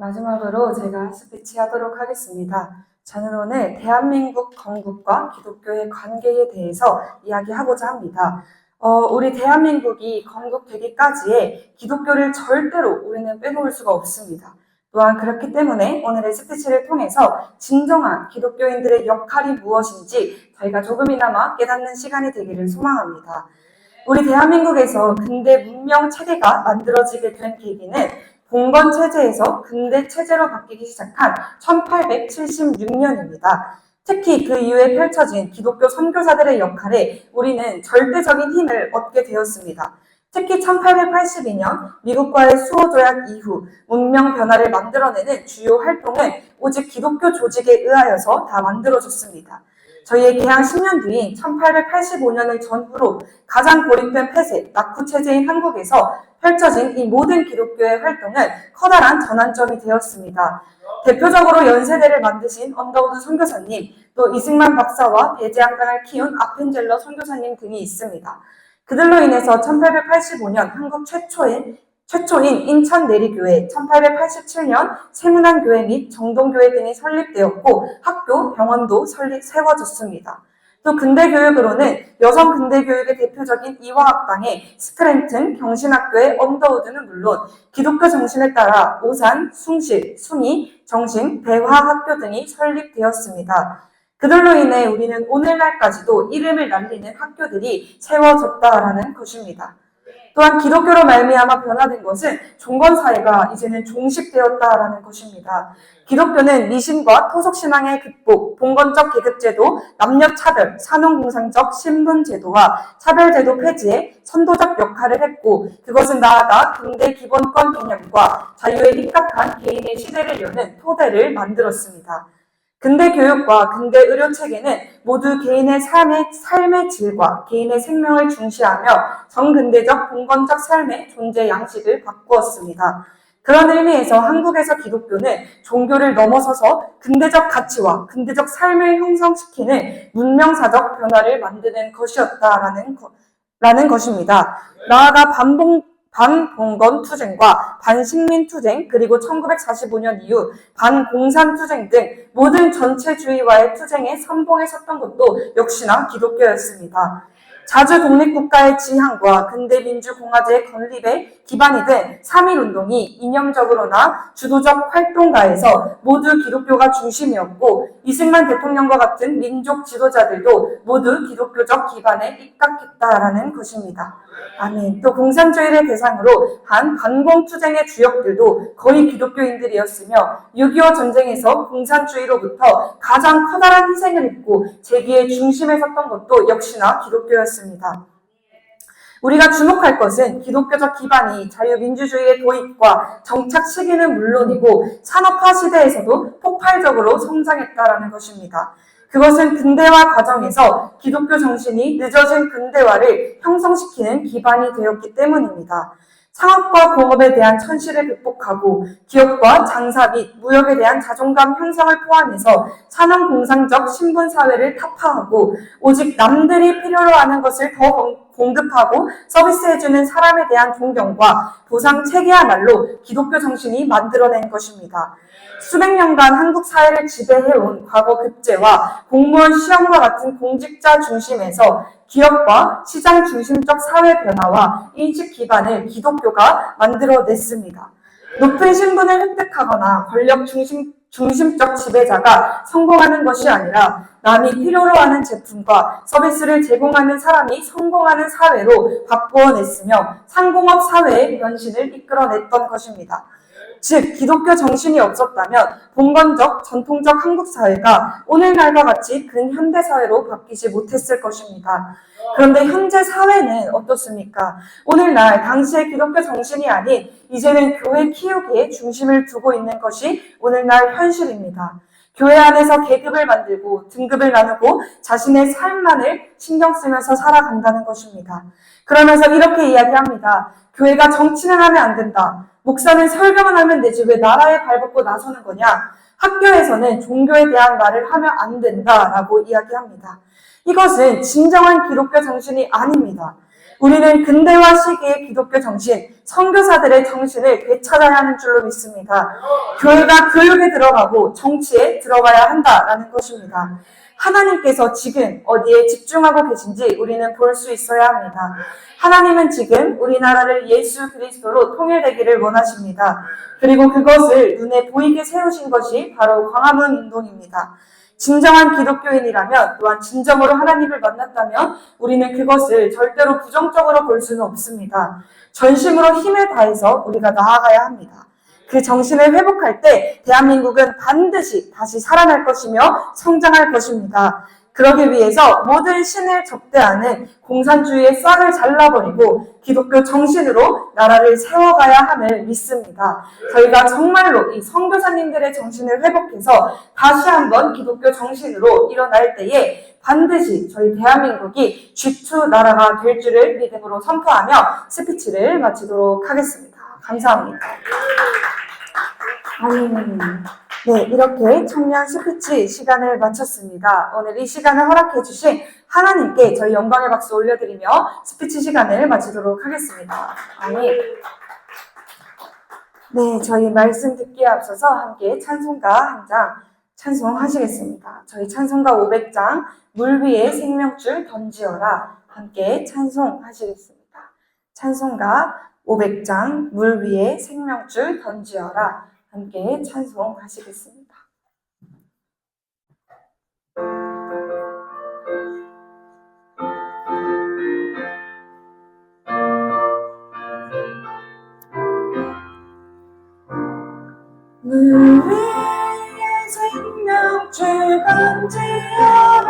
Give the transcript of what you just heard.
마지막으로 제가 스피치 하도록 하겠습니다. 저는 오늘 대한민국 건국과 기독교의 관계에 대해서 이야기하고자 합니다. 우리 대한민국이 건국되기까지에 기독교를 절대로 우리는 빼놓을 수가 없습니다. 또한 그렇기 때문에 오늘의 스피치를 통해서 진정한 기독교인들의 역할이 무엇인지 저희가 조금이나마 깨닫는 시간이 되기를 소망합니다. 우리 대한민국에서 근대 문명 체계가 만들어지게 된 계기는 봉건 체제에서 근대 체제로 바뀌기 시작한 1876년입니다. 특히 그 이후에 펼쳐진 기독교 선교사들의 역할에 우리는 절대적인 힘을 얻게 되었습니다. 특히 1882년 미국과의 수호조약 이후 문명 변화를 만들어내는 주요 활동은 오직 기독교 조직에 의하여서 다 만들어졌습니다. 저희의 개항 10년 뒤인 1885년을 전후로 가장 고립된 폐쇄, 낙후체제인 한국에서 펼쳐진 이 모든 기독교의 활동은 커다란 전환점이 되었습니다. 대표적으로 연세대를 만드신 언더우드 선교사님, 또 이승만 박사와 배제학당을 키운 아펜젤러 선교사님 등이 있습니다. 그들로 인해서 1885년 한국 최초인 인천내리교회, 1887년 세문안교회 및 정동교회 등이 설립되었고 학교, 병원도 세워졌습니다. 또 근대교육으로는 여성 근대교육의 대표적인 이화학당의 스크랜튼 경신학교의 언더우드는 물론 기독교 정신에 따라 오산, 숭실, 숭이, 정신, 배화학교 등이 설립되었습니다. 그들로 인해 우리는 오늘날까지도 이름을 날리는 학교들이 세워졌다라는 것입니다. 또한 기독교로 말미암아 변화된 것은 종건사회가 이제는 종식되었다라는 것입니다. 기독교는 미신과 토속신앙의 극복, 봉건적 계급제도, 남녀차별, 산업공상적 신분제도와 차별제도 폐지에 선도적 역할을 했고 그것은 나아가 근대 기본권 개념과 자유에 입각한 개인의 시대를 여는 토대를 만들었습니다. 근대 교육과 근대 의료 체계는 모두 개인의 삶의 질과 개인의 생명을 중시하며 정근대적 봉건적 삶의 존재 양식을 바꾸었습니다. 그런 의미에서 한국에서 기독교는 종교를 넘어서서 근대적 가치와 근대적 삶을 형성시키는 문명사적 변화를 만드는 것이었다라는 것입니다. 나아가 반봉건 투쟁과 반식민 투쟁 그리고 1945년 이후 반공산 투쟁 등 모든 전체주의와의 투쟁에 선봉에 섰던 것도 역시나 기독교였습니다. 자주 독립국가의 지향과 근대민주공화제의 건립에 기반이 된 3.1운동이 이념적으로나 주도적 활동가에서 모두 기독교가 중심이었고 이승만 대통령과 같은 민족 지도자들도 모두 기독교적 기반에 입각했다라는 것입니다. 아멘. 또 공산주의를 대상으로 한 반공투쟁의 주역들도 거의 기독교인들이었으며 6.25 전쟁에서 공산주의로부터 가장 커다란 희생을 입고 재기의 중심에 섰던 것도 역시나 기독교였습니다. 우리가 주목할 것은 기독교적 기반이 자유민주주의의 도입과 정착 시기는 물론이고 산업화 시대에서도 폭발적으로 성장했다라는 것입니다. 그것은 근대화 과정에서 기독교 정신이 늦어진 근대화를 형성시키는 기반이 되었기 때문입니다. 상업과 공업에 대한 천시를 극복하고 기업과 장사 및 무역에 대한 자존감 형성을 포함해서 산업공상적 신분사회를 타파하고 오직 남들이 필요로 하는 것을 더 공급하고 서비스해주는 사람에 대한 존경과 보상 체계야말로 기독교 정신이 만들어낸 것입니다. 수백 년간 한국 사회를 지배해온 과거 급제와 공무원 시험과 같은 공직자 중심에서 기업과 시장 중심적 사회 변화와 인식 기반을 기독교가 만들어냈습니다. 높은 신분을 획득하거나 권력 중심적 지배자가 성공하는 것이 아니라 남이 필요로 하는 제품과 서비스를 제공하는 사람이 성공하는 사회로 바꾸어냈으며 상공업 사회의 변신을 이끌어냈던 것입니다. 즉 기독교 정신이 없었다면 봉건적 전통적 한국 사회가 오늘날과 같이 근현대 사회로 바뀌지 못했을 것입니다. 그런데 현재 사회는 어떻습니까? 오늘날 당시의 기독교 정신이 아닌 이제는 교회 키우기에 중심을 두고 있는 것이 오늘날 현실입니다. 교회 안에서 계급을 만들고 등급을 나누고 자신의 삶만을 신경 쓰면서 살아간다는 것입니다. 그러면서 이렇게 이야기합니다. 교회가 정치는 하면 안 된다. 목사는 설교만 하면 되지 왜 나라에 발벗고 나서는 거냐? 학교에서는 종교에 대한 말을 하면 안 된다라고 이야기합니다. 이것은 진정한 기독교 정신이 아닙니다. 우리는 근대화 시기의 기독교 정신, 선교사들의 정신을 되찾아야 하는 줄로 믿습니다. 교회가 교육에 들어가고 정치에 들어가야 한다라는 것입니다. 하나님께서 지금 어디에 집중하고 계신지 우리는 볼 수 있어야 합니다. 하나님은 지금 우리나라를 예수 그리스도로 통일되기를 원하십니다. 그리고 그것을 눈에 보이게 세우신 것이 바로 광화문 운동입니다. 진정한 기독교인이라면, 또한 진정으로 하나님을 만났다면 우리는 그것을 절대로 부정적으로 볼 수는 없습니다. 전심으로 힘을 다해서 우리가 나아가야 합니다. 그 정신을 회복할 때 대한민국은 반드시 다시 살아날 것이며 성장할 것입니다. 그러기 위해서 모든 신을 접대하는 공산주의의 싹을 잘라버리고 기독교 정신으로 나라를 세워가야 함을 믿습니다. 저희가 정말로 이 선교사님들의 정신을 회복해서 다시 한번 기독교 정신으로 일어날 때에 반드시 저희 대한민국이 G2 나라가 될 줄을 믿음으로 선포하며 스피치를 마치도록 하겠습니다. 감사합니다. 네, 이렇게 청년 스피치 시간을 마쳤습니다. 오늘 이 시간을 허락해 주신 하나님께 저희 영광의 박수 올려드리며 스피치 시간을 마치도록 하겠습니다. 아멘. 네, 저희 말씀 듣기에 앞서서 함께 찬송가 한 장 찬송하시겠습니다. 저희 찬송가 500장 물 위에 생명줄 던지어라 함께 찬송하시겠습니다. 찬송가 500장 물 위에 생명줄 던지어라 함께 찬송하시겠습니다. 물 위에 생명줄 던지어라